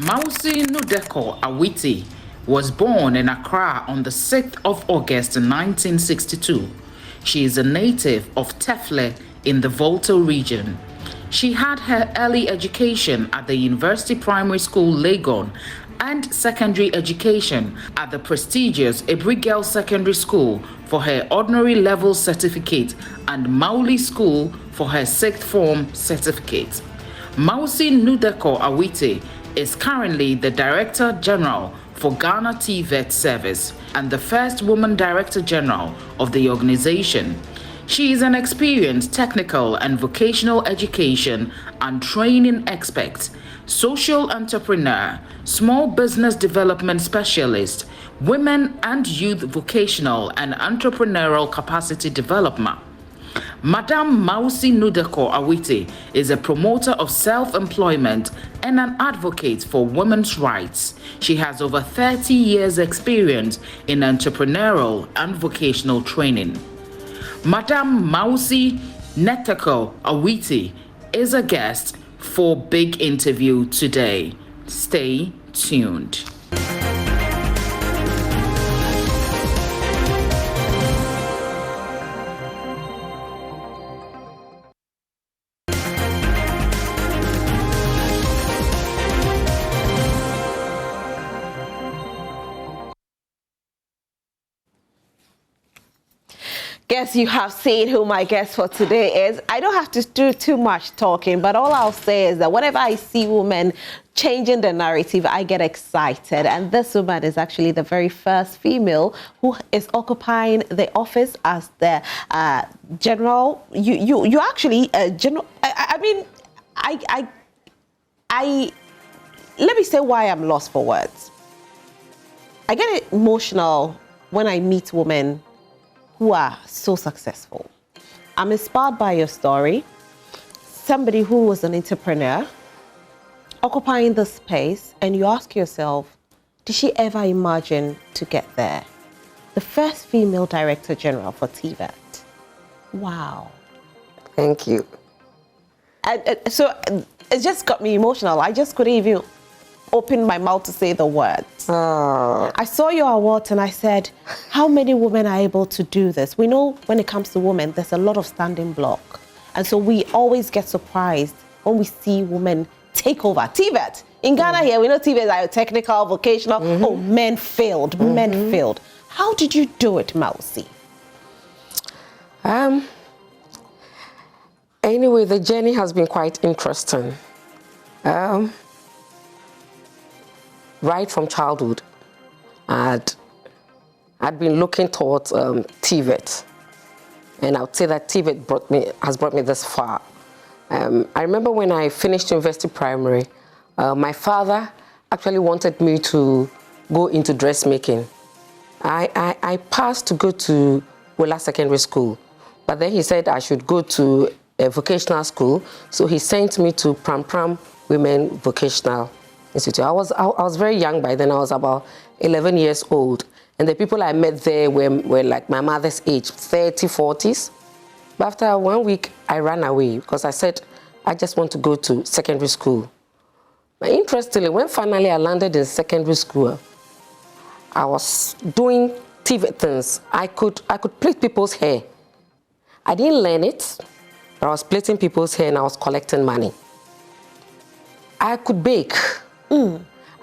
Mausi Nudeko Awiti was born in Accra on the 6th of August 1962. She is a native of Tefle in the Volta region. She had her early education at the University Primary School, Legon, and secondary education at the prestigious Ebrigel Secondary School for her ordinary level certificate and Mauli School for her sixth form certificate. Mausi Nudeko Awiti is currently the Director-General for Ghana TVET Service and the first woman Director-General of the organization. She is an experienced technical and vocational education and training expert, social entrepreneur, small business development specialist, women and youth vocational and entrepreneurial capacity development. Madam Mausi Nudeko Awiti is a promoter of self-employment and an advocate for women's rights. She has over 30 years' experience in entrepreneurial and vocational training. Madam Mausi Nudeko Awiti is a guest for Big Interview today. Stay tuned. Guess you have seen who my guest for today is. I don't have to do too much talking, but all I'll say is that whenever I see women changing the narrative, I get excited. And this woman is actually the very first female who is occupying the office as the general. You actually general. I let me say why I'm lost for words. I get emotional when I meet women who are so successful. I'm inspired by your story. Somebody who was an entrepreneur, occupying the space, and you ask yourself, did she ever imagine to get there? The first female Director-General for TVET. Wow. Thank you. So it just got me emotional. I just couldn't even open my mouth to say the words. Oh. I saw your awards and I said, how many women are able to do this? We know when it comes to women, there's a lot of standing block. And so we always get surprised when we see women take over. TVET, in Ghana here, we know TVET is like technical, vocational. Oh, men failed, men failed. How did you do it, Mausi? Anyway, the journey has been quite interesting. Right from childhood, I'd been looking towards TVET, and I would say that TVET has brought me this far. I remember when I finished university primary, my father actually wanted me to go into dressmaking. I passed to go to Willa Secondary School, but then he said I should go to a vocational school, so he sent me to Pram Women Vocational Institute. I was very young by then. I was about 11 years old, and the people I met there were like my mother's age, 30s, 40s. But after 1 week, I ran away because I said I just want to go to secondary school. But interestingly, when finally I landed in secondary school, I was doing TVET things. I could plait people's hair. I didn't learn it, but I was plaiting people's hair and I was collecting money. I could bake.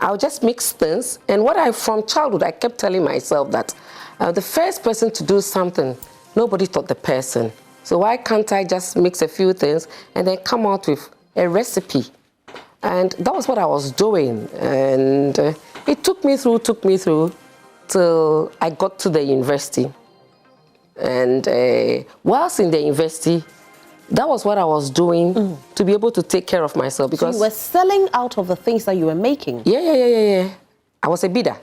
I would just mix things, and from childhood, I kept telling myself that the first person to do something, nobody taught the person. So why can't I just mix a few things and then come out with a recipe? And that was what I was doing, and it took me through till I got to the university. And whilst in the university, that was what I was doing to be able to take care of myself. Because so you were selling out of the things that you were making? Yeah. I was a beader.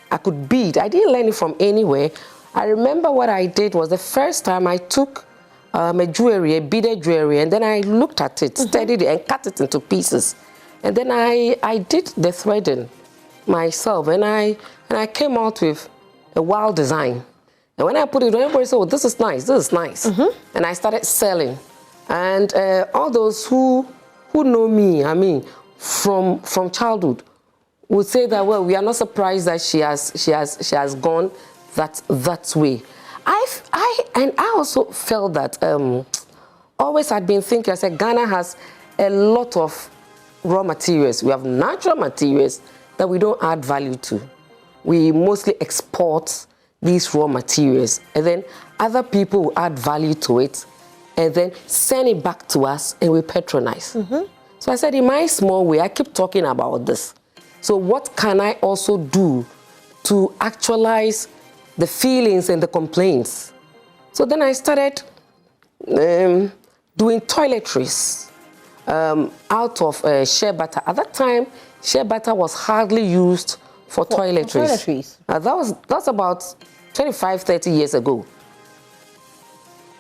I could bead. I didn't learn it from anywhere. I remember what I did was the first time I took a beaded jewelry, and then I looked at it, studied it, and cut it into pieces. And then I did the threading myself, and I came out with a wild design. And when I put it on, everybody said, oh, this is nice. And I started selling. And all those who know me, from childhood would say that, well, we are not surprised that she has gone that way. I also felt that always had been thinking, I said, Ghana has a lot of raw materials. We have natural materials that we don't add value to. We mostly export these raw materials, and then other people will add value to it and then send it back to us, and we patronize. So I said, in my small way, I keep talking about this. So what can I also do to actualize the feelings and the complaints? So then I started doing toiletries out of shea butter. At that time, shea butter was hardly used for toiletries. That's about 25, 30 years ago.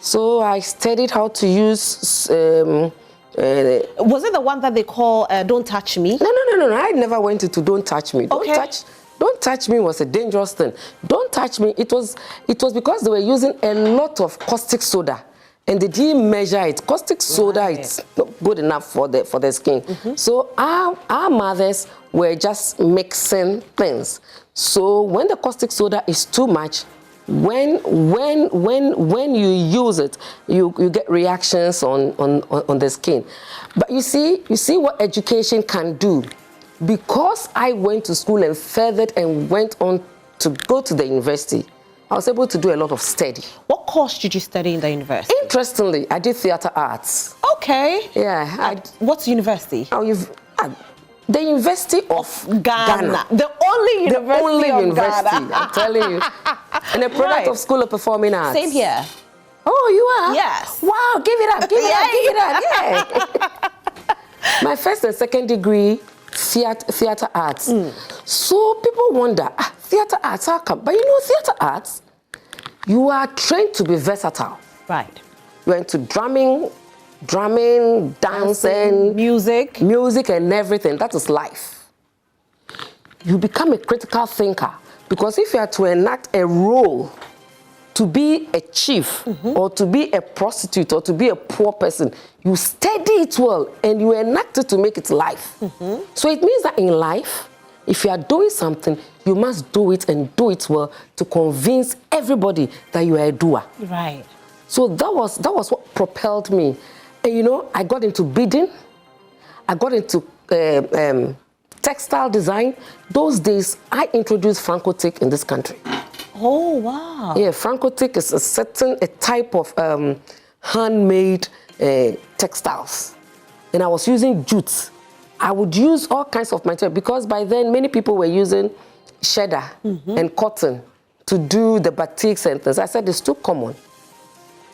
So I studied how to use... was it the one that they call Don't Touch Me? No. I never went into Don't Touch Me. Don't touch me was a dangerous thing. Don't touch me, it was because they were using a lot of caustic soda. And they didn't measure it. Caustic soda, it's not good enough for the skin. So our mothers were just mixing things. So when the caustic soda is too much, when you use it, you get reactions on the skin. But you see what education can do. Because I went to school and furthered and went on to go to the university, I was able to do a lot of study. What course did you study in the university? Interestingly, I did theatre arts. Okay. Yeah. What's university? The University of Ghana. The only university of Ghana. I'm telling you. And a product of School of Performing Arts. Same here. Oh, you are? Yes. Wow, give it up, give it up. Yeah. My first and second degree, theatre arts. So people wonder, theatre arts, how come? But you know, theatre arts, you are trained to be versatile. Right. You went to drumming, dancing, music and everything. That is life. You become a critical thinker, because if you are to enact a role to be a chief or to be a prostitute or to be a poor person, you study it well and you enact it to make it life. So it means that in life, if you are doing something, you must do it and do it well to convince everybody that you are a doer. Right. So that was what propelled me. And you know, I got into bidding. I got into textile design. Those days, I introduced Francotique in this country. Oh, wow. Yeah, Francotique is a type of handmade textiles. And I was using jute. I would use all kinds of material, because by then many people were using cheddar and cotton to do the batiks and things. I said it's too common.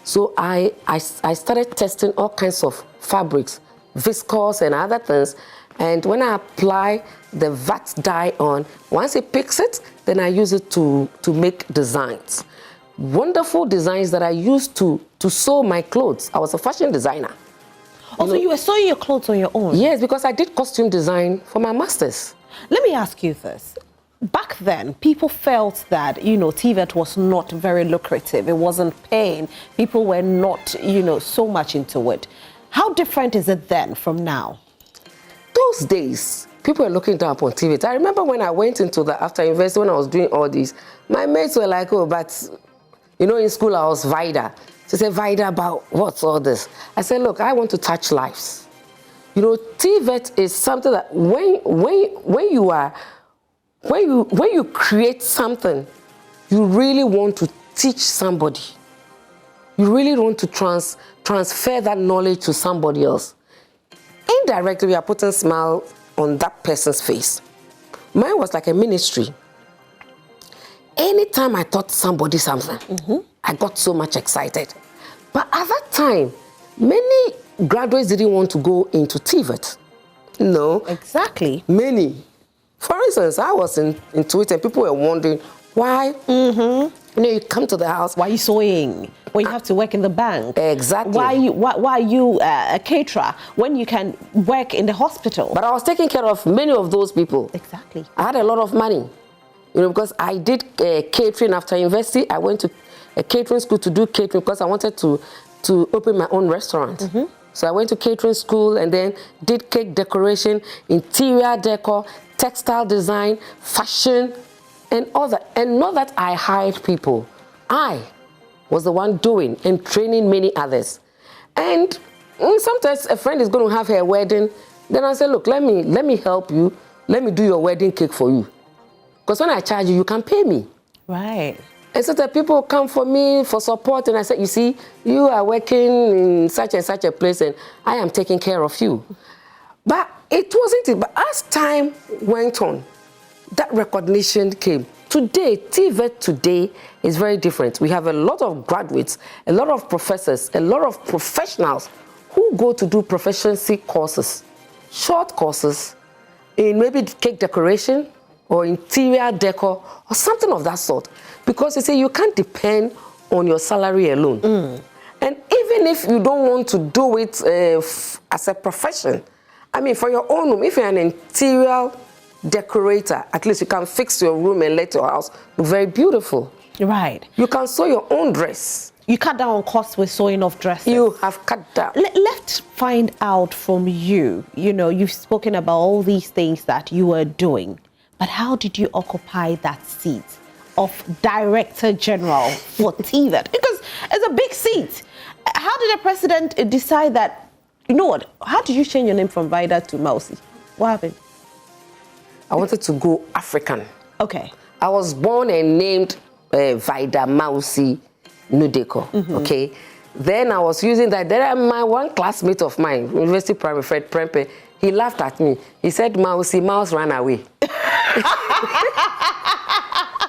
So I started testing all kinds of fabrics, viscose and other things. And when I apply the VAT dye on, once it picks it, then I use it to make designs. Wonderful designs that I used to sew my clothes. I was a fashion designer. Also, you were sewing your clothes on your own? Yes, because I did costume design for my master's. Let me ask you this. Back then, people felt that, you know, TVET was not very lucrative. It wasn't paying. People were not, you know, so much into it. How different is it then from now? Those days, people were looking down upon TVET. I remember when I went into the after university, when I was doing all these, my mates were like, oh, but, you know, in school I was Vida. She said, Vida, about what's all this? I said, look, I want to touch lives. You know, TVET is something that when you create something, you really want to teach somebody. You really want to transfer that knowledge to somebody else. Indirectly, we are putting a smile on that person's face. Mine was like a ministry. Anytime I taught somebody something, I got so much excited. But at that time, many graduates didn't want to go into TVET. No. Exactly. Many. For instance, I was into it and people were wondering why, you know, you come to the house. Why are you sewing? When you have to work in the bank? Exactly. Why are you a caterer when you can work in the hospital? But I was taking care of many of those people. Exactly. I had a lot of money, you know, because I did catering after university. I went to a catering school to do catering because I wanted to open my own restaurant. So I went to catering school and then did cake decoration, interior decor, textile design, fashion, and other. And not that I hired people. I was the one doing and training many others. And sometimes a friend is going to have her wedding. Then I say, look, let me help you. Let me do your wedding cake for you. Because when I charge you, you can pay me. Right. And so that people come for me for support, and I said, you see, you are working in such and such a place, and I am taking care of you. But it wasn't it. But as time went on, that recognition came. Today, TVET today is very different. We have a lot of graduates, a lot of professors, a lot of professionals who go to do proficiency courses, short courses in maybe cake decoration or interior decor or something of that sort. Because you see, you can't depend on your salary alone. And even if you don't want to do it as a profession, I mean, for your own room, if you're an interior decorator, at least you can fix your room and let your house look very beautiful. Right. You can sew your own dress. You cut down on costs with sewing of dresses. You have cut down. Let's find out from you. You know, you've spoken about all these things that you were doing, but how did you occupy that seat of Director-General for TVET? Because it's a big seat. How did the president decide that, you know what, how did you change your name from Vida to Mausi? What happened? I wanted to go African. Okay. I was born and named Vida Mausi Nudeko, okay? Then I was using that. Then my one classmate of mine, University Primary, Fred Prempe, he laughed at me. He said, Mausi, mouse ran away.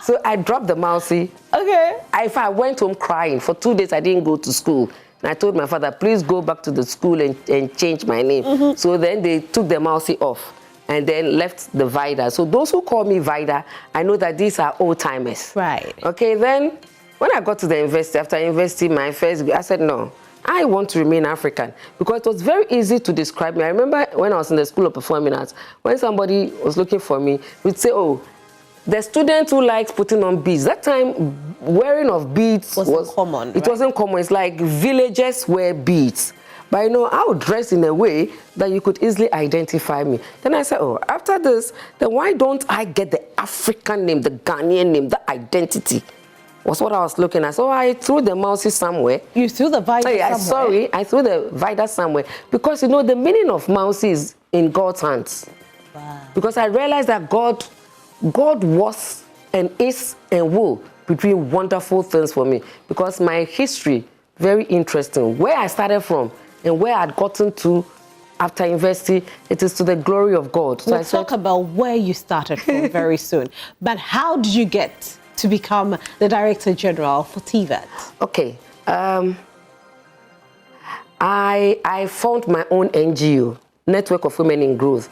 So I dropped the Mausi. Okay. I went home crying. For 2 days, I didn't go to school. And I told my father, please go back to the school and change my name. So then they took the Mausi off and then left the Vida. So those who call me Vida, I know that these are old-timers. Right. Okay, then when I got to the university, after university, my first, I said, no, I want to remain African. Because it was very easy to describe me. I remember when I was in the School of Performing Arts, when somebody was looking for me, we'd say, oh, the student who likes putting on beads. That time, wearing of beads wasn't common. It wasn't common. It's like villagers wear beads. But you know, I would dress in a way that you could easily identify me. Then I said, oh, after this, then why don't I get the African name, the Ghanaian name, the identity? Was what I was looking at. So I threw the Mausi somewhere. You threw the Vida somewhere? Sorry, I threw the Vida somewhere. Because, you know, the meaning of Mausi is in God's hands. Wow. Because I realized that God was and is and will be doing wonderful things for me. Because my history, very interesting. Where I started from and where I'd gotten to after university, it is to the glory of God. So we'll talk about where you started from very soon. But how did you get to become the Director-General for TVET? Okay. I formed my own NGO, Network of Women in Growth,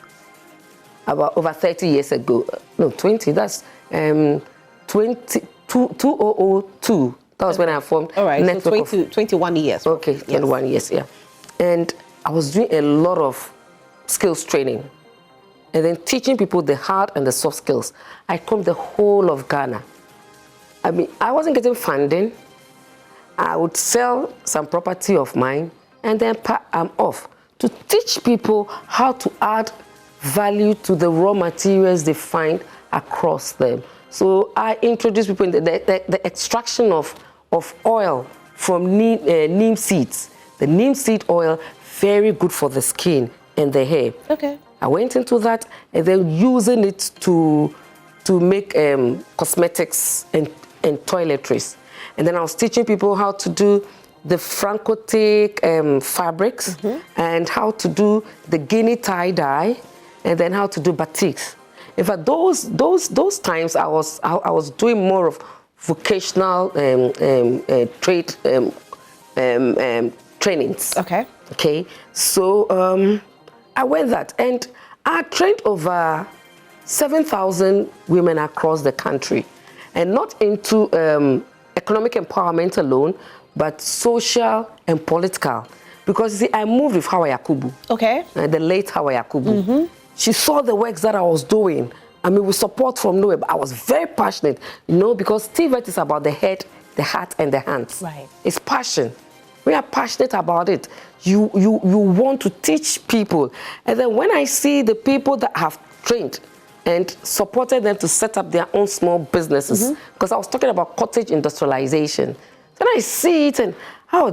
about over 30 years ago. No, 20. That's 2002. That was when I formed. All right, Network so 21 years. Okay, 21 years, yeah. And I was doing a lot of skills training and then teaching people the hard and the soft skills. I combed the whole of Ghana. I mean, I wasn't getting funding. I would sell some property of mine and then I'm off to teach people how to add value to the raw materials they find across them. So I introduced people in the extraction of oil from neem seeds. The neem seed oil, very good for the skin and the hair. Okay. I went into that and then using it to make cosmetics and toiletries. And then I was teaching people how to do the Francotique fabrics and how to do the Guinea tie-dye and then how to do batiks. In fact, those times I was doing more of vocational trade trainings. Okay. Okay. So I went that and I trained over 7,000 women across the country, and not into economic empowerment alone, but social and political. Because you see, I moved with Hawa Yakubu. Okay. The late Hawa Yakubu. She saw the works that I was doing. I mean, with support from nowhere, but I was very passionate, you know, because TVET is about the head, the heart, and the hands. Right. It's passion. We are passionate about it. You want to teach people. And then when I see the people that have trained and supported them to set up their own small businesses, because I was talking about cottage industrialization. Then I see it and,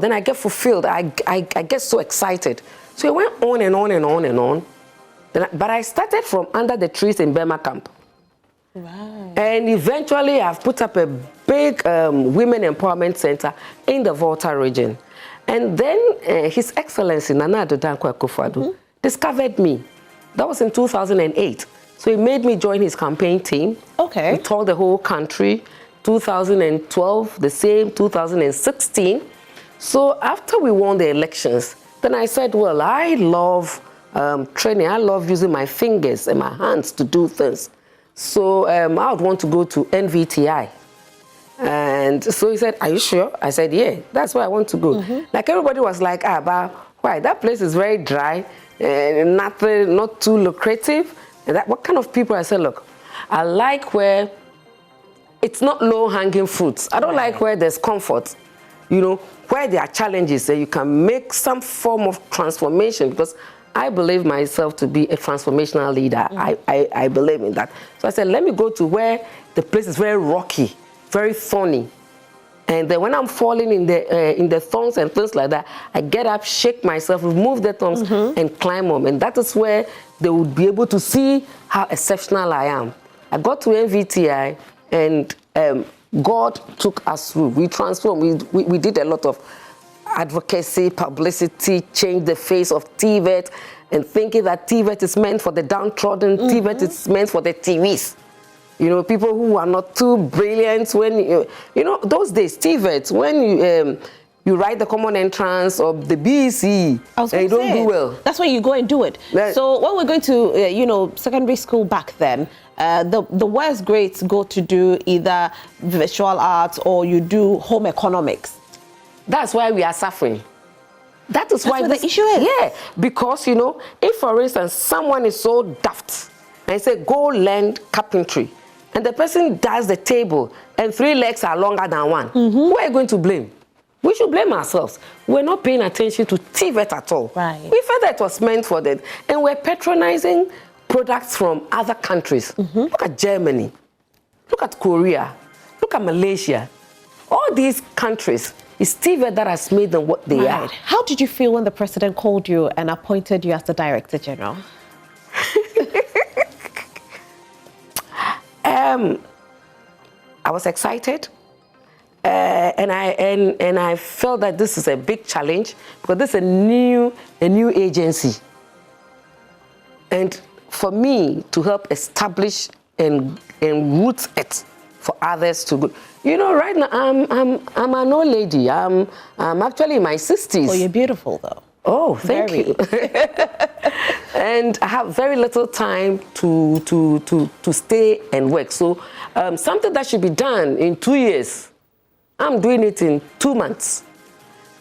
then I get fulfilled. I get so excited. So it went on and on and on and on. But I started from under the trees in Burma camp. Right. And eventually I've put up a big women empowerment center in the Volta region. And then His Excellency Nana Addo Dankwa Akufo-Addo discovered me. That was in 2008. So he made me join his campaign team. Okay. We toured the whole country. 2012, the same, 2016. So after we won the elections, then I said, well, I love training. I love using my fingers and my hands to do things. So I would want to go to NVTI. And so he said, are you sure? I said, yeah, that's where I want to go. Like everybody was like, but why? That place is very dry, nothing, not too lucrative. And what kind of people? I said, look, I like where it's not low-hanging fruits. I don't like where there's comfort. You know, where there are challenges, that you can make some form of transformation, because I believe myself to be a transformational leader. I believe in that. So I said, let me go to where the place is very rocky, very thorny. And then when I'm falling in the thorns and things like that, I get up, shake myself, remove the thorns, and climb up. And that is where they would be able to see how exceptional I am. I got to NVTI, and God took us through. We transformed. We did a lot of advocacy, publicity, changed the face of TVET, and thinking that TVET is meant for the downtrodden, TVET is meant for the TVs. You know, people who are not too brilliant. When you know, those days, TVET, when you write the common entrance or the BEC, and you don't do well. That's when you go and do it. So when we're going to, secondary school back then, the worst grades go to do either visual arts or you do home economics. That's why we are suffering. That's why the issue is. Yeah, because, if, for instance, someone is so daft and say, go learn carpentry, and the person does the table and 3 legs are longer than one, who are you going to blame? We should blame ourselves. We're not paying attention to TVET at all. Right. We felt that it was meant for that. And we're patronizing products from other countries. Look at Germany. Look at Korea. Look at Malaysia. All these countries, it's TVET that has made them what they are. How did you feel when the president called you and appointed you as the Director-General? I was excited. And I felt that this is a big challenge, because this is a new agency. And for me to help establish and root it for others to go. Right now I'm an old lady. I'm actually in my 60s. Oh, you're beautiful though. Oh, thank you. And I have very little time to stay and work. So something that should be done in 2 years, I'm doing it in 2 months.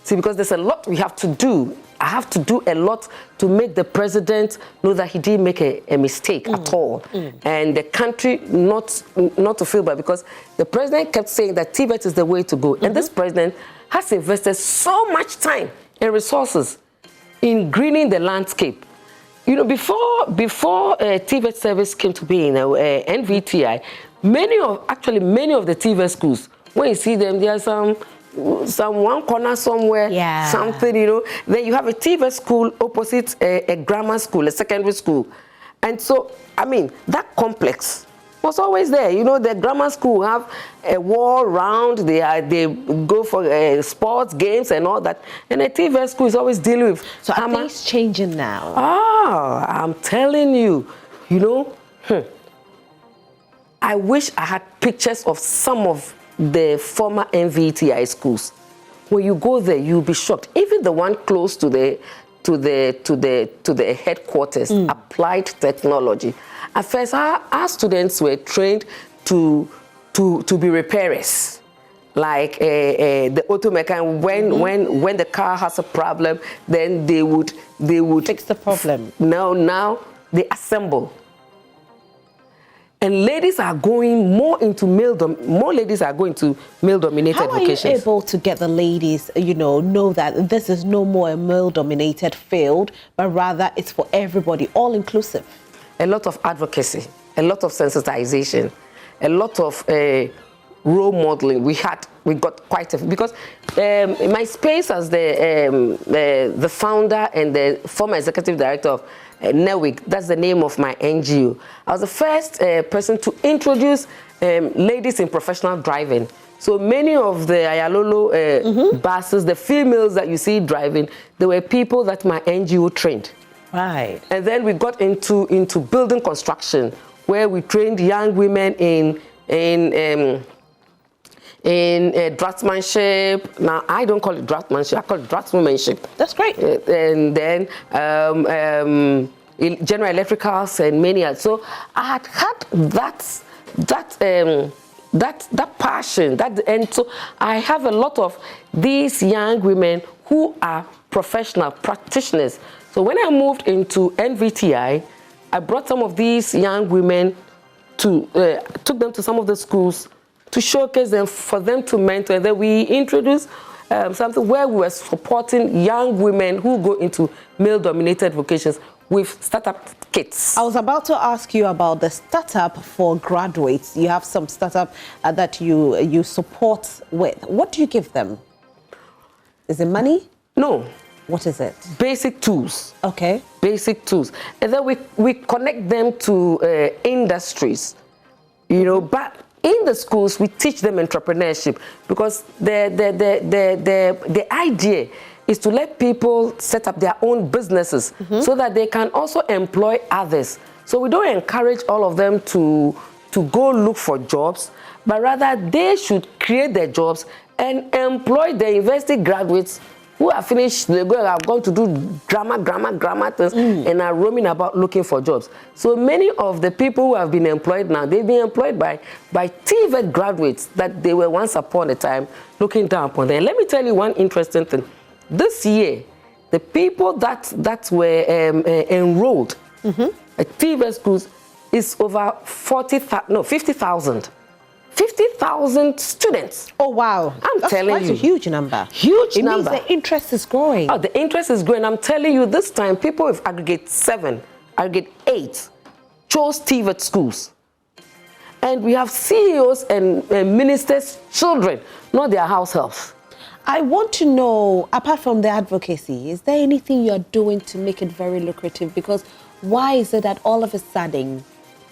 See, because there's a lot we have to do. I have to do a lot to make the president know that he didn't make a mistake at all. And the country not to feel bad, because the president kept saying that TVET is the way to go. And this president has invested so much time and resources in greening the landscape. Before TVET service came to be in NVTI, many of the TVET schools, when you see them, there are some one corner somewhere, something, Then you have a TVET school opposite a grammar school, a secondary school. And so, that complex was always there. The grammar school have a wall round, they go for sports, games and all that. And the TVET school is always dealing with. So are things changing now? I'm telling you, I wish I had pictures of some of the former NVTI schools. When you go there, you'll be shocked. Even the one close to the headquarters, applied technology. At first, our students were trained to be repairers, like the auto mechanic. When the car has a problem, then they would fix the problem. Now they assemble. And ladies are going more into more ladies are going to male-dominated vocations. How are you able to get the ladies, know that this is no more a male-dominated field, but rather it's for everybody, all-inclusive? A lot of advocacy, a lot of sensitization, a lot of role modeling. We got quite a, because my space as the founder and the former executive director of NEWIC, that's the name of my NGO. I was the first person to introduce ladies in professional driving. So many of the Ayalolo buses, the females that you see driving, they were people that my NGO trained. Right. And then we got into building construction, where we trained young women in draftsmanship. Now, I don't call it draftsmanship, I call it draftswomanship. That's great. And then in general electricals and many others. So I had that passion, and so I have a lot of these young women who are professional practitioners. So when I moved into NVTI, I brought some of these young women took them to some of the schools to showcase them, for them to mentor. And then we introduced something where we were supporting young women who go into male-dominated vocations with startup kits. I was about to ask you about the startup for graduates. You have some startup that you support with. What do you give them? Is it money? No. What is it? Basic tools. Okay. Basic tools. And then we connect them to industries, but in the schools, we teach them entrepreneurship, because the idea is to let people set up their own businesses so that they can also employ others. So we don't encourage all of them to go look for jobs, but rather they should create their jobs and employ the university graduates who are finished, are going to do grammar things and are roaming about looking for jobs. So many of the people who have been employed now, they've been employed by TVET graduates that they were once upon a time looking down upon them. Let me tell you one interesting thing. This year, the people that were enrolled at TVET schools is over 50,000. 50,000 students. Oh, wow. That's telling quite you. A huge number. Huge it number. It means the interest is growing. Oh, the interest is growing. I'm telling you, this time, people with aggregate 7, aggregate 8, chose TVET schools. And we have CEOs and ministers' children, not their house helps. I want to know, apart from the advocacy, is there anything you're doing to make it very lucrative? Because why is it that all of a sudden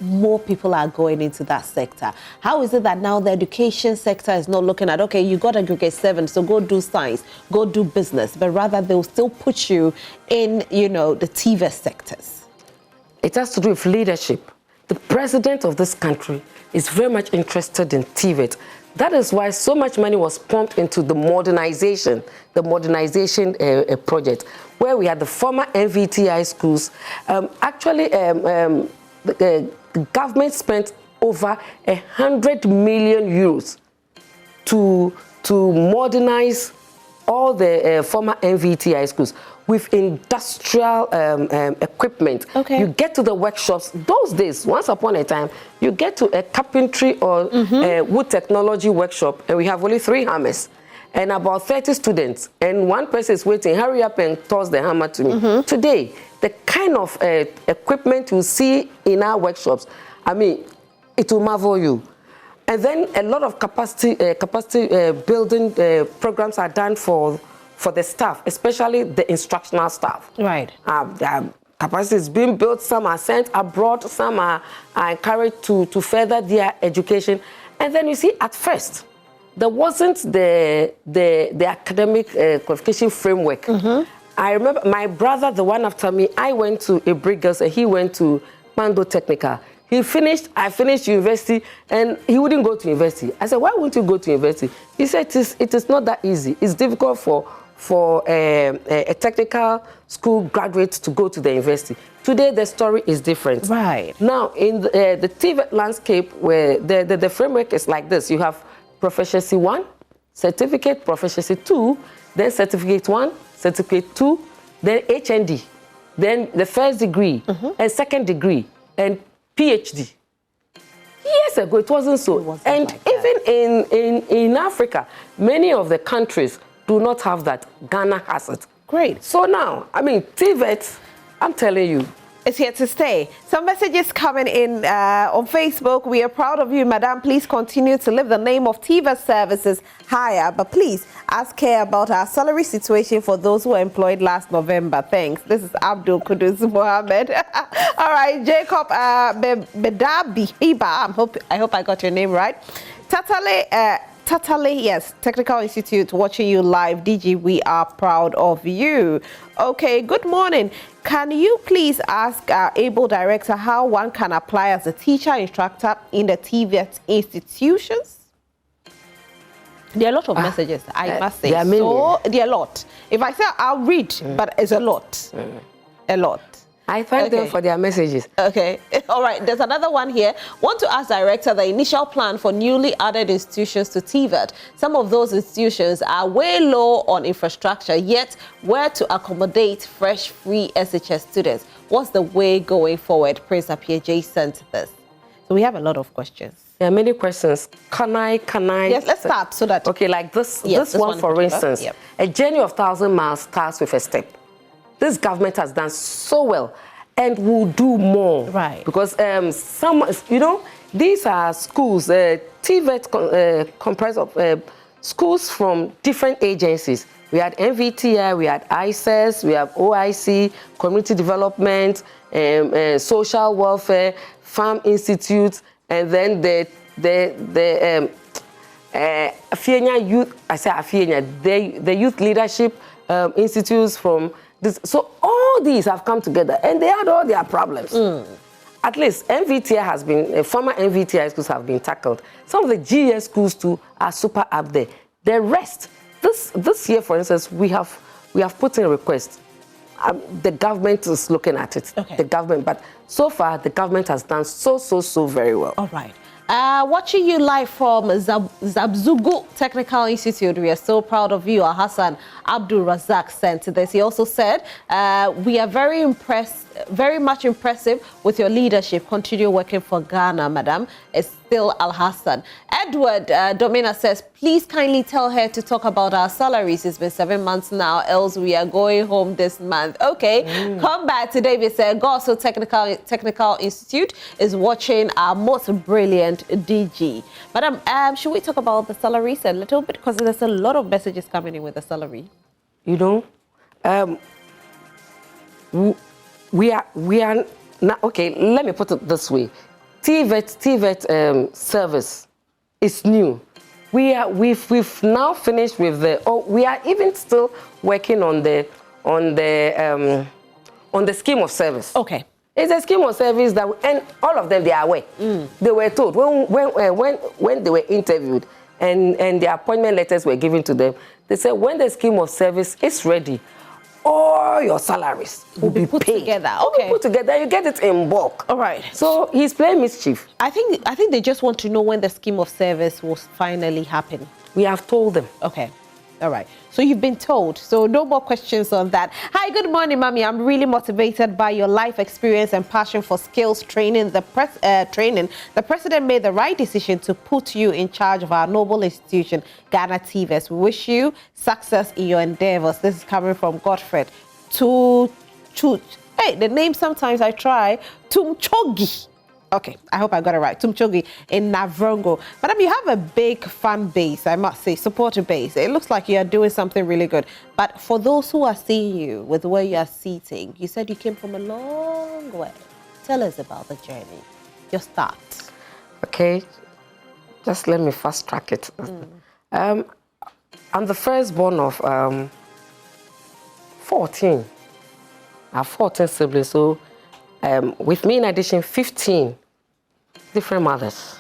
more people are going into that sector? How is it that now the education sector is not looking at, okay, you got aggregate 7, so go do science, go do business, but rather they'll still put you in, the TVET sectors? It has to do with leadership. The president of this country is very much interested in TVET. That is why so much money was pumped into the modernization project, where we had the former NVTI schools. The government spent over 100 million euros to modernize all the former NVTI schools with industrial equipment. Okay. You get to the workshops. Those days, once upon a time, you get to a carpentry or wood technology workshop, and we have only 3 hammers and about 30 students, and one person is waiting, hurry up and toss the hammer to me. Today, the kind of equipment you see in our workshops, I mean, it will marvel you. And then a lot of capacity building programs are done for the staff, especially the instructional staff. Right. Capacity is being built. Some are sent abroad. Some are encouraged to further their education. And then you see, at first, there wasn't the academic qualification framework. I remember my brother, the one after me, I went to a Girls and he went to Mando Technical. I finished university, and he wouldn't go to university. I said, why won't you go to university? He said, it is not that easy. It's difficult for a technical school graduate to go to the university. Today, the story is different. Right. Now, in the TVET landscape, where the framework is like this, you have Proficiency 1, Certificate, Proficiency 2, then Certificate 1, Certificate 2, then HND, then the first degree, and second degree, and PhD. Years ago, it wasn't so. And like that. even in Africa, many of the countries do not have that. Ghana has it. Great. So now, I mean, TVET, I'm telling you, it's here to stay. Some messages coming in on Facebook. We are proud of you, Madam. Please continue to lift the name of TVET services higher, but please ask care about our salary situation for those who were employed last November. Thanks. This is Abdul Kudus Mohammed. All right, Jacob Bedabi Hiba. I hope I got your name right. Tatale, yes, Technical Institute, watching you live. DG, we are proud of you. Okay, good morning. Can you please ask our able director how one can apply as a teacher instructor in the TVET institutions? There are a lot of messages, I must say. There are a lot. If I say I'll read, but it's a lot. A lot. I thank them for their messages. Okay. All right. There's another one here. Want to ask Director the initial plan for newly added institutions to TVET. Some of those institutions are way low on infrastructure, yet where to accommodate fresh, free SHS students. What's the way going forward? Prince Appiah Jason to this. So we have a lot of questions. There are many questions. Can I? Yes, let's start so that... Okay, like this one, for instance. Yep. A journey of 1,000 miles starts with a step. This government has done so well and will do more. Right. Because these are schools, TVET comprised of schools from different agencies. We had MVTI, we had ICES, we have OIC, Community Development, Social Welfare, Farm Institute, and then the Afienya Youth, I say Afienya, the Youth Leadership Institutes from this. So all these have come together and they had all their problems. At least MVTI has been, former MVTI schools have been tackled. Some of the GS schools too are super up there. The rest, this year, for instance, we have put in a request. The government is looking at it. Okay. The government, but so far the government has done so very well. All right. Watching you live from Zabzugu Technical Institute, we are so proud of you. Hassan Abdul Razak sent this. He also said, we are very much impressive with your leadership. Continue working for Ghana, madam. It's still Al Hassan. Edward Domina says, please kindly tell her to talk about our salaries. It's been 7 months now, else we are going home this month. Okay, come back to David said, Gosso Technical Institute is watching our most brilliant DG. Madam, should we talk about the salaries a little bit? Because there's a lot of messages coming in with the salary. You know, we are now, okay, let me put it this way. TVET service is new. We've now finished with we are even still working on the scheme of service. Okay. It's a scheme of service that, and all of them, they are aware. They were told when they were interviewed and the appointment letters were given to them, they said when the scheme of service is ready, all your salaries will be put paid. Together. Okay. Put together, you get it in bulk. All right. So he's playing mischief. I think they just want to know when the scheme of service will finally happen. We have told them. Okay. All right. So you've been told. So no more questions on that. Hi, good morning, Mommy. I'm really motivated by your life experience and passion for skills training. The president made the right decision to put you in charge of our noble institution, Ghana TVET. We wish you success in your endeavors. This is coming from Godfred. Hey, the name sometimes I try. Tumchogi. Okay, I hope I got it right. Tumchogi in Navrongo. Madam, you have a big fan base, I must say, supporter base. It looks like you are doing something really good. But for those who are seeing you with where you are sitting, you said you came from a long way. Tell us about the journey, your start. Okay, just let me fast track it. I'm the firstborn of 14. I have 14 siblings, so with me, in addition, 15 different mothers.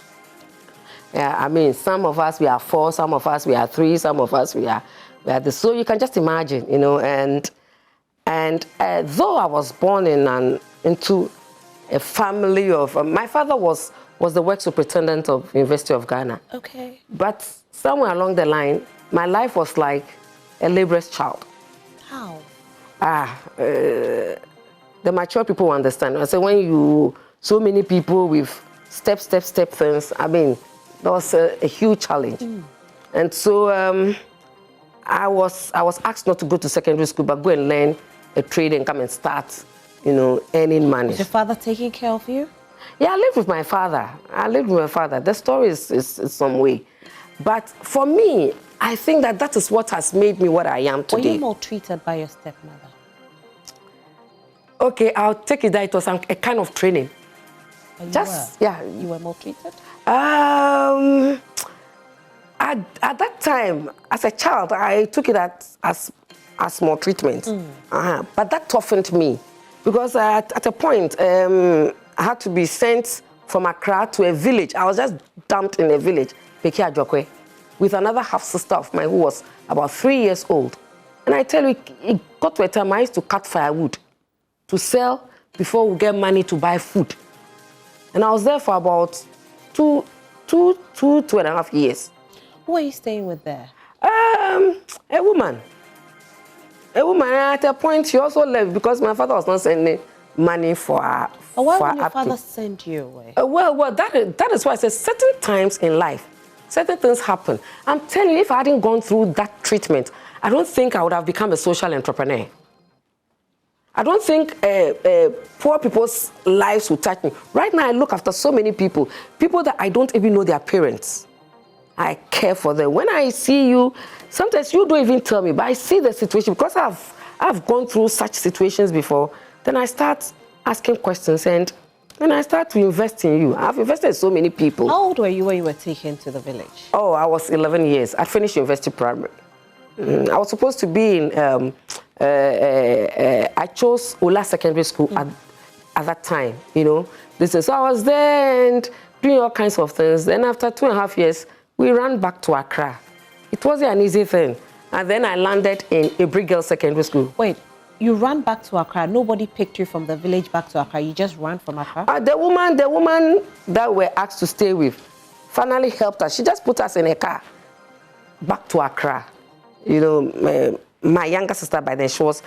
Yeah, I mean, some of us, we are 4, some of us, we are 3, some of us, we are this. So you can just imagine, you know, and though I was born into a family of, my father was the work superintendent of University of Ghana. Okay. But somewhere along the line, my life was like a laborer's child. How? The mature people understand. I say when so many people with step things. I mean, that was a huge challenge. And so I was asked not to go to secondary school, but go and learn a trade and come and start, you know, earning money. Was your father taking care of you? Yeah, I lived with my father. The story is some way. But for me, I think that is what has made me what I am today. Were you maltreated by your stepmother? Okay, I'll take it that it was a kind of training. Yeah. You were maltreated? At that time, as a child, I took it as maltreatment. But that toughened me because at a point, I had to be sent from Accra to a village. I was just dumped in a village, Peki Ajokwe, with another half-sister of mine who was about 3 years old. And I tell you, it got to a time I used to cut firewood to sell before we get money to buy food. And I was there for about two and a half years. Who are you staying with there? A woman. A woman. At a point, she also left because my father was not sending money for her. Why would your father send you away? Well, that is why I said certain times in life, certain things happen. I'm telling you, if I hadn't gone through that treatment, I don't think I would have become a social entrepreneur. I don't think poor people's lives would touch me. Right now, I look after so many people that I don't even know their parents. I care for them. When I see you, sometimes you don't even tell me, but I see the situation because I've gone through such situations before. Then I start asking questions and then I start to invest in you. I've invested in so many people. How old were you when you were taken to the village? Oh, I was 11 years. I finished university primary. I was supposed to be in, I chose Ola Secondary School at that time, you know. So I was there and doing all kinds of things. Then after 2.5 years, we ran back to Accra. It wasn't an easy thing. And then I landed in Ibri Girls Secondary School. Wait, you ran back to Accra. Nobody picked you from the village back to Accra. You just ran from Accra? The woman that we were asked to stay with finally helped us. She just put us in a car back to Accra. You know, my younger sister by then, she was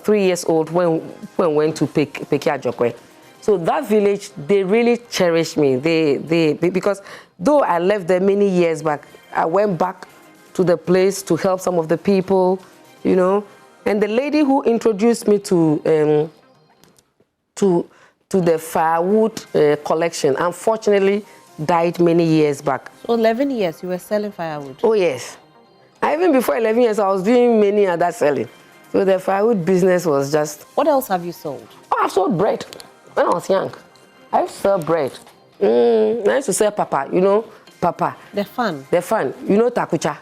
3 years old when we went to Peki Ajokwe. So that village, they really cherished me. They because though I left there many years back, I went back to the place to help some of the people, you know. And the lady who introduced me to the firewood collection, unfortunately, died many years back. So 11 years, you were selling firewood? Oh, yes. Even before 11 years, I was doing many other selling. So the firewood business was just... What else have you sold? Oh, I've sold bread when I was young. I used to sell bread. I used to sell papa, you know, papa. The fun? The fun. You know takucha?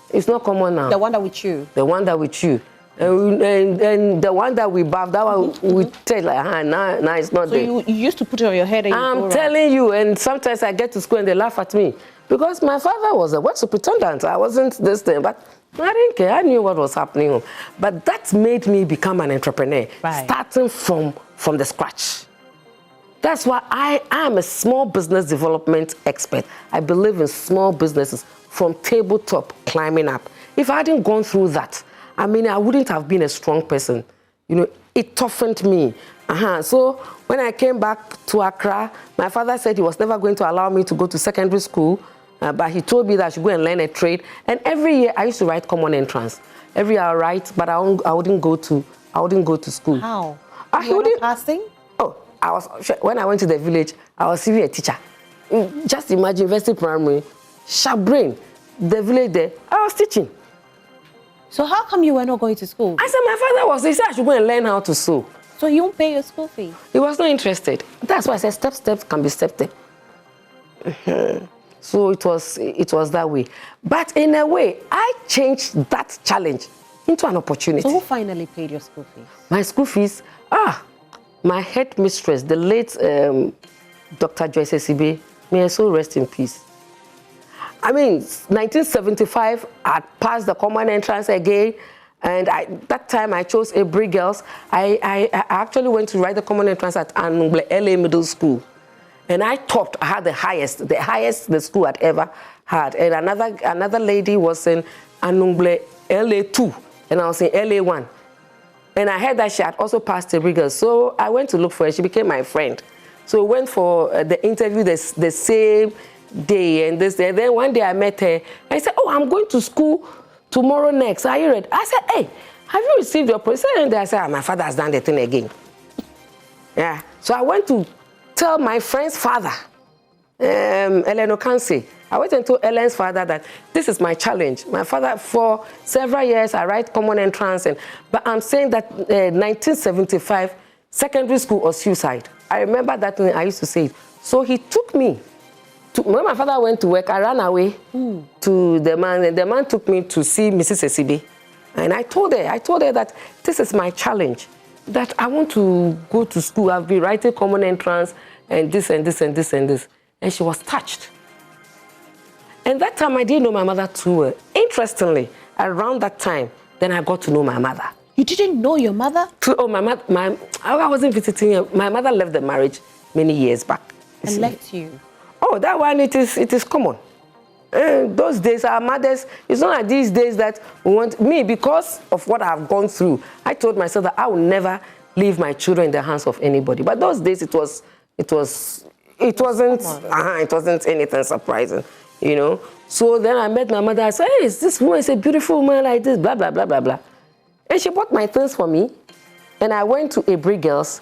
It's not common now. The one that we chew? The one that we chew. And the one that we bath, that one we take like, nah, it's not there. So you used to put it on your head and I'm telling you, and sometimes I get to school and they laugh at me. Because my father was a work superintendent. I wasn't this thing, but I didn't care. I knew what was happening. But that made me become an entrepreneur, starting from the scratch. That's why I am a small business development expert. I believe in small businesses from tabletop climbing up. If I hadn't gone through that, I mean, I wouldn't have been a strong person. You know, it toughened me. So when I came back to Accra, my father said he was never going to allow me to go to secondary school. But he told me that I should go and learn a trade. And every year I used to write common entrance. Every year I write, but I wouldn't go to school. How? You were passing? Oh, when I went to the village, I was even a teacher. Just imagine, university primary, sharp brain, the village there, I was teaching. So how come you were not going to school? I said my father he said I should go and learn how to sew. So you won't pay your school fee? He was not interested. That's why I said step can be stepped. So it was that way. But in a way, I changed that challenge into an opportunity. So who finally paid your school fees? My school fees? My head mistress, the late Dr. Joyce Esibe, may her soul rest in peace. I mean, 1975, I passed the common entrance again. And that time I chose Ibri Girls. I actually went to write the common entrance at Anungle LA Middle School. And I topped, I had the highest the school had ever had. And another lady was in Anungle LA2, and I was in LA1. And I heard that she had also passed Ibri Girls. So I went to look for her. She became my friend. So we went for the interview the same day and this day. And then one day I met her. I said, oh, I'm going to school tomorrow next. Are you ready? I said, hey, have you received your proposal? And I said, my father has done the thing again. Yeah. So I went to tell my friend's father, Ellen Okansi. I went and told Ellen's father that this is my challenge. My father, for several years, I write common entrance, but I'm saying that 1975, secondary school or suicide. I remember that when I used to say it. So he took me. When my father went to work, I ran away to the man, and the man took me to see Mrs. Esibe. And I told her that this is my challenge, that I want to go to school. I've been writing common entrance and this and this and this and this. And she was touched. And that time I didn't know my mother too well. Interestingly, around that time, then I got to know my mother. You didn't know your mother? Oh, I wasn't visiting her. My mother left the marriage many years back. And left you? Oh, that one, it is common. Those days, our mothers, it's not like these days that we want me, because of what I've gone through. I told myself that I will never leave my children in the hands of anybody. But those days, it wasn't anything surprising, you know. So then I met my mother. I said, hey, this woman is a beautiful woman like this, blah, blah, blah, blah, blah. And she bought my things for me. And I went to Abri Girls.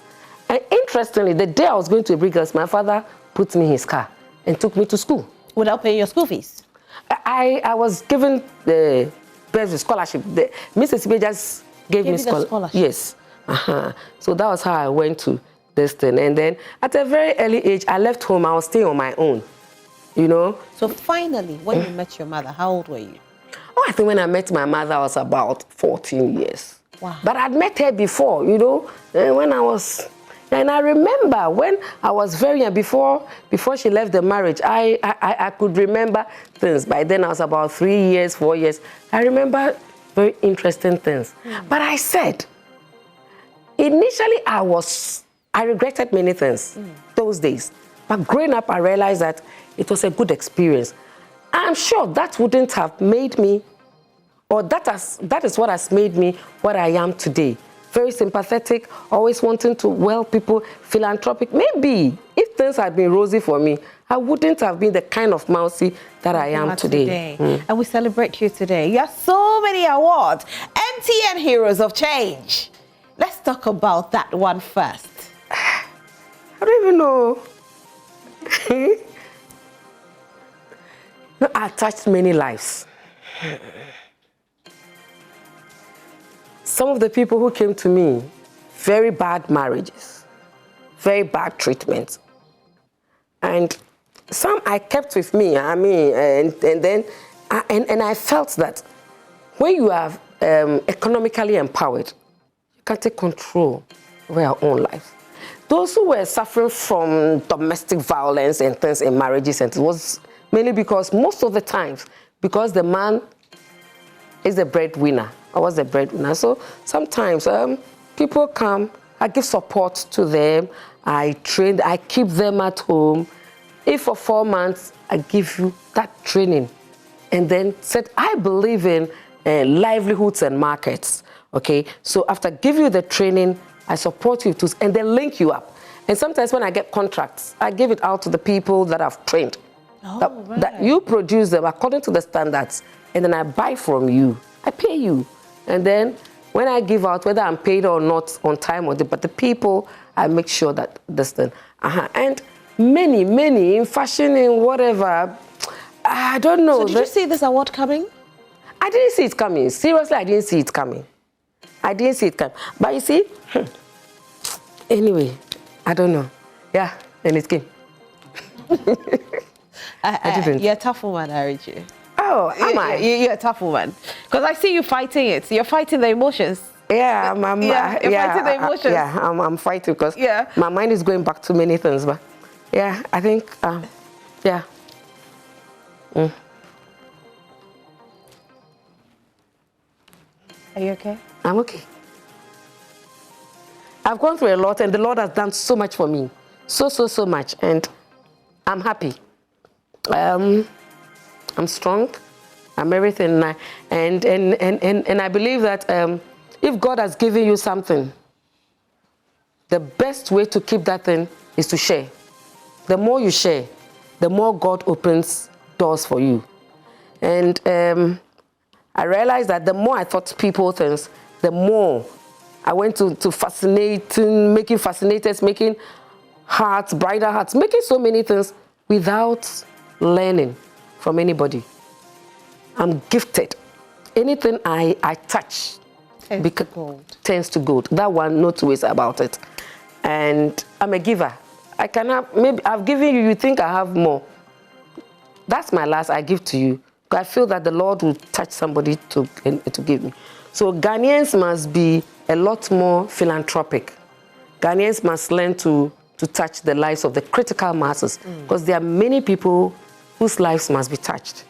And interestingly, the day I was going to Abri Girls, my father put me in his car and took me to school. Without paying your school fees? I was given the best scholarship. Mrs. B just gave me scholarship. Yes. So that was how I went to this thing. And then at a very early age, I left home. I was staying on my own, you know. So finally, when you met your mother, how old were you? Oh, I think when I met my mother, I was about 14 years. Wow. But I'd met her before, you know, when I was... And I remember when I was very young, before she left the marriage, I could remember things. By then I was about 3 years, 4 years. I remember very interesting things. But I said, initially I regretted many things those days. But growing up, I realized that it was a good experience. I'm sure that wouldn't have made me, or that is what has made me what I am today. Very sympathetic, always wanting to help people, philanthropic. Maybe if things had been rosy for me, I wouldn't have been the kind of mousy that I am today. And we celebrate you today. You have so many awards. MTN Heroes of Change. Let's talk about that one first. I don't even know. No, I touched many lives. Some of the people who came to me, very bad marriages, very bad treatment. And some I kept with me, and then I felt that when you are economically empowered, you can take control of your own life. Those who were suffering from domestic violence and things in marriages, and it was mainly because most of the times, because the man is the breadwinner. I was the breadwinner. So sometimes people come, I give support to them, I train, I keep them at home. If for 4 months, I give you that training. And then said, I believe in livelihoods and markets. Okay, so after giving you the training, I support you to, and then link you up. And sometimes when I get contracts, I give it out to the people that I've trained. That you produce them according to the standards, and then I buy from you. I pay you. And then when I give out, whether I'm paid or not on time, but the people, I make sure that this thing. And many in fashion, in whatever, I don't know. So did you see this award coming? I didn't see it coming. Seriously, I didn't see it coming. I didn't see it coming. But you see, anyway, I don't know. Yeah, and it came. I didn't. You're a tough woman, aren't you? Oh, am I? You're a tough woman. Because I see you fighting it. You're fighting the emotions. Yeah, I'm fighting the emotions. I'm fighting because my mind is going back to many things. But yeah, I think, yeah. Are you okay? I'm okay. I've gone through a lot, and the Lord has done so much for me. So much. And I'm happy. I'm strong. I'm everything. And I believe that if God has given you something, the best way to keep that thing is to share. the more you share, the more God opens doors for you. And I realized that the more I taught people things, the more I went to fascinating, making fascinators, making hearts, brighter hearts, making so many things without learning from anybody. I'm gifted. Anything I touch turns to gold. That one, no two ways about it. And I'm a giver. I can have, maybe I've given you, you think I have more. That's my last, I give to you. I feel that the Lord will touch somebody to give me. So Ghanaians must be a lot more philanthropic. Ghanaians must learn to touch the lives of the critical masses, because there are many people whose lives must be touched.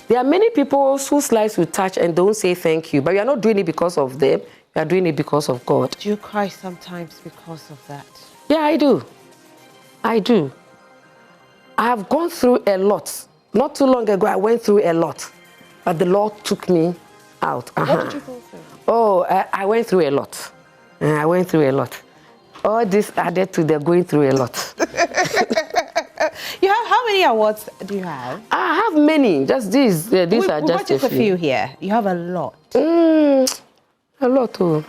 There are many people whose lives we touch and don't say thank you, but we are not doing it because of them, we are doing it because of God. Do you cry sometimes because of that? Yeah, I do. I do. I have gone through a lot. Not too long ago, I went through a lot, but the Lord took me out. What did you go through? Oh, I went through a lot. I went through a lot. All this added to the going through a lot. You have, how many awards do you have? I have many. Just these. These are just a few here. You have a lot. A lot too.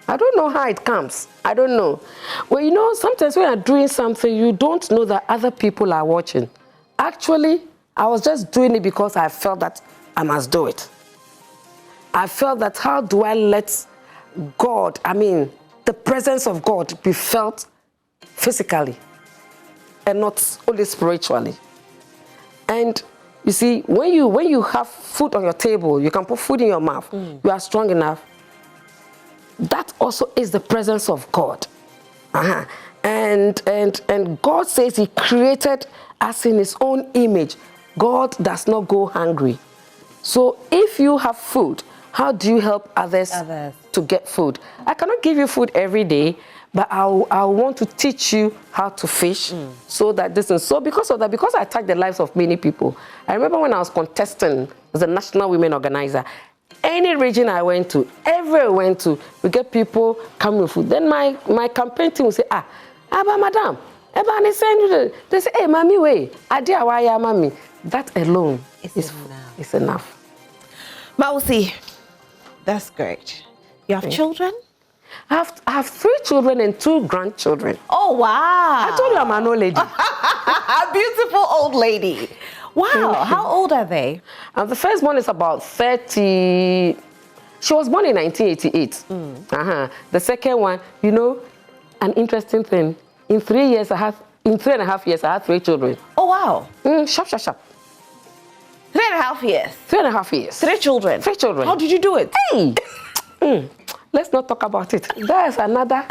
I don't know how it comes. I don't know. Well, you know, sometimes when you're doing something, you don't know that other people are watching. Actually, I was just doing it because I felt that I must do it. I felt that how do I let God, the presence of God be felt physically and not only spiritually. And you see, when you have food on your table, you can put food in your mouth, you are strong enough. That also is the presence of God. And God says he created us in his own image. God does not go hungry. So if you have food, how do you help others to get food? I cannot give you food every day, but I want to teach you how to fish so that this is so because of that, because I touched the lives of many people. I remember when I was contesting as a national women organizer, any region I went to, everywhere I went to, we get people coming with food. Then my campaign team will say, madam, they say, hey, mommy, wait, mommy. That alone is enough. Mausi, that's great. You have children? I have 3 children and 2 grandchildren. Oh, wow. I told you I'm an old lady. A beautiful old lady. Wow. How old are they? The first one is about 30. She was born in 1988. The second one, you know, an interesting thing. In 3.5 years, I had 3 children. Oh, wow. Sharp. 3.5 years. 3.5 years. 3 children. 3 children. How did you do it? Hey! Let's not talk about it. That's another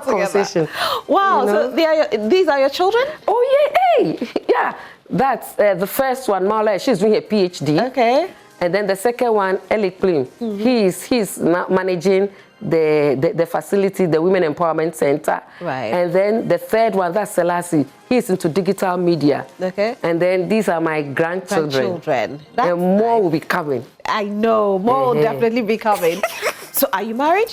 conversation. Wow, you know? So these are your children? Oh, yeah, hey! Yeah, that's the first one, Maula, she's doing her PhD. Okay. And then the second one, Eli Klim, he's managing the facility, the Women Empowerment Center. Right. And then the third one, that's Selassie. He's into digital media. Okay. And then these are my grandchildren. And more will be coming. I know, more will definitely be coming. So are you married?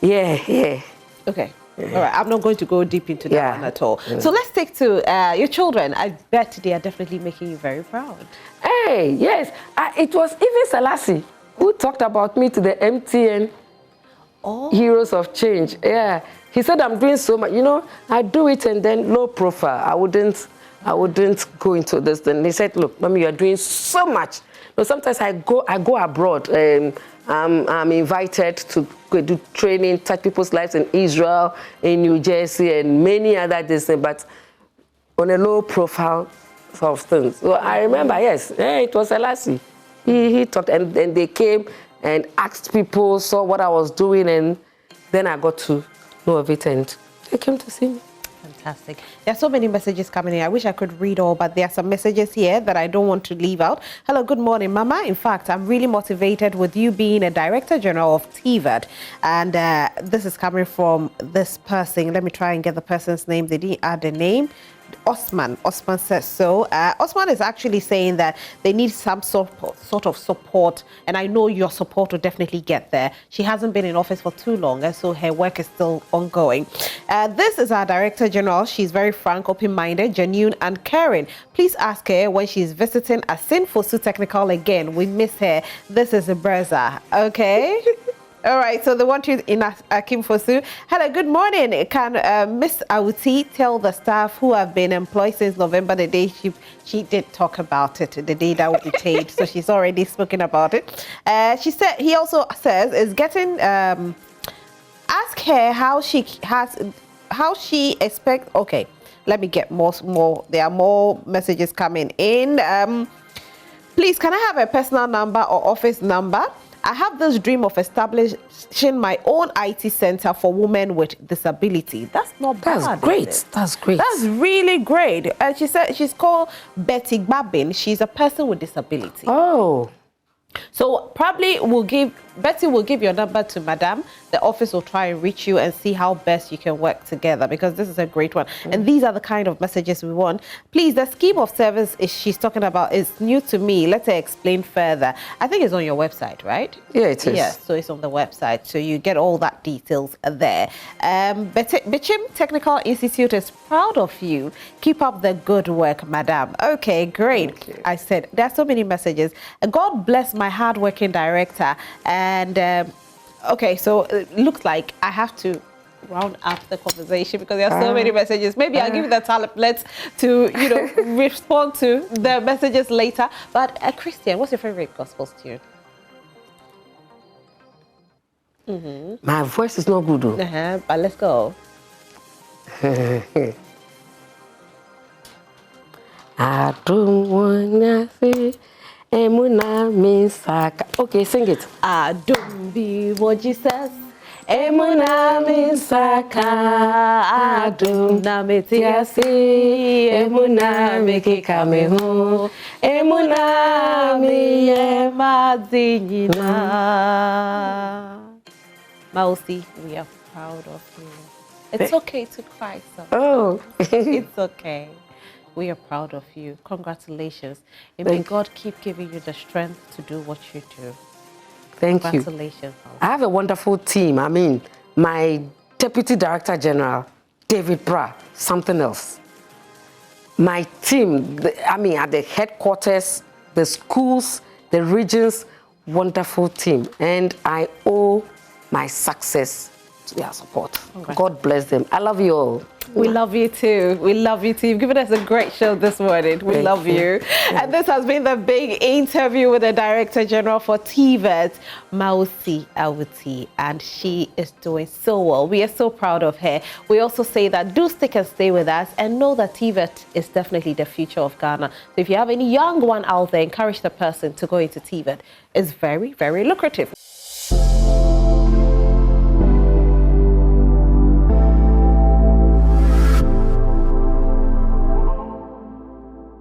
Yeah. Okay. All right, I'm not going to go deep into that one at all. So let's take to your children. I bet they are definitely making you very proud. Hey, yes. It was even Selassie who talked about me to the MTN Heroes of Change. Yeah. He said, I'm doing so much. You know, I do it and then low profile. I wouldn't go into this. Then he said, look, mommy, you're doing so much. No, sometimes I go abroad. I'm invited to go do training, touch people's lives in Israel, in New Jersey, and many other things, but on a low profile sort of things. So I remember, yes, it was Selassie. He talked, and then they came and asked people, saw what I was doing, and then I got to know of it, and they came to see me. Fantastic. There are so many messages coming in. I wish I could read all, but there are some messages here that I don't want to leave out. Hello, good morning, Mama. In fact, I'm really motivated with you being a Director-General of TVET. And this is coming from this person. Let me try and get the person's name. They didn't add the name. Osman says so. Osman is actually saying that they need some sort of support, and I know your support will definitely get there. She hasn't been in office for too long, and so her work is still ongoing. This is our Director General. She's very frank, open-minded, genuine, and caring. Please ask her when she's visiting a Sinful Su Technical again. We miss her. This is Breza. Okay. All right, so the one in Akim Fosu. Hello, good morning. Can Miss Awuti tell the staff who have been employed since November, the day she did talk about it, the day that will be paid, so she's already spoken about it. She said, he also says, is getting, ask her how she expects, okay, let me get more, there are more messages coming in. Please, can I have a personal number or office number? I have this dream of establishing my own IT center for women with disability. That's not bad. That's great. That's great. That's really great. And she said she's called Betty Babin. She's a person with disability. Oh. So probably Betty will give your number to Madam. The office will try and reach you and see how best you can work together, because this is a great one. And these are the kind of messages we want. Please, the scheme of service she's talking about is new to me. Let her explain further. I think it's on your website, right? Yeah, it is. Yes, so it's on the website. So you get all that details there. Bichim Technical Institute is proud of you. Keep up the good work, Madam. Okay, great. I said, there are so many messages. God bless my hardworking director. And okay, so it looks like I have to round up the conversation because there are so many messages. Maybe I'll give you the tablets to, respond to the messages later. But Christian, what's your favorite gospel tune? My voice is not good, though. But let's go. I don't wanna say Emuna Misaka. Okay, sing it. I don't be what Jesus. Emuna Misaka. I don't na metiasi. Emuna Miki Kameho. Emuna Mi Madinina. Mausi, we are proud of you. It's okay to cry, son. Oh. It's okay. We are proud of you. Congratulations. And may God keep giving you the strength to do what you do. Thank you. Congratulations. I have a wonderful team. I mean, my Deputy Director-General, David Bra, something else. My team, at the headquarters, the schools, the regions, wonderful team. And I owe my success to their support. God bless them. I love you all. We love you too. We love you too. You've given us a great show this morning. We love you. And this has been the big interview with the Director General for TVET, Mausi Awuti, and she is doing so well. We are so proud of her. We also say that do stick and stay with us and know that TVET is definitely the future of Ghana. So if you have any young one out there, encourage the person to go into TVET. It's very, very lucrative.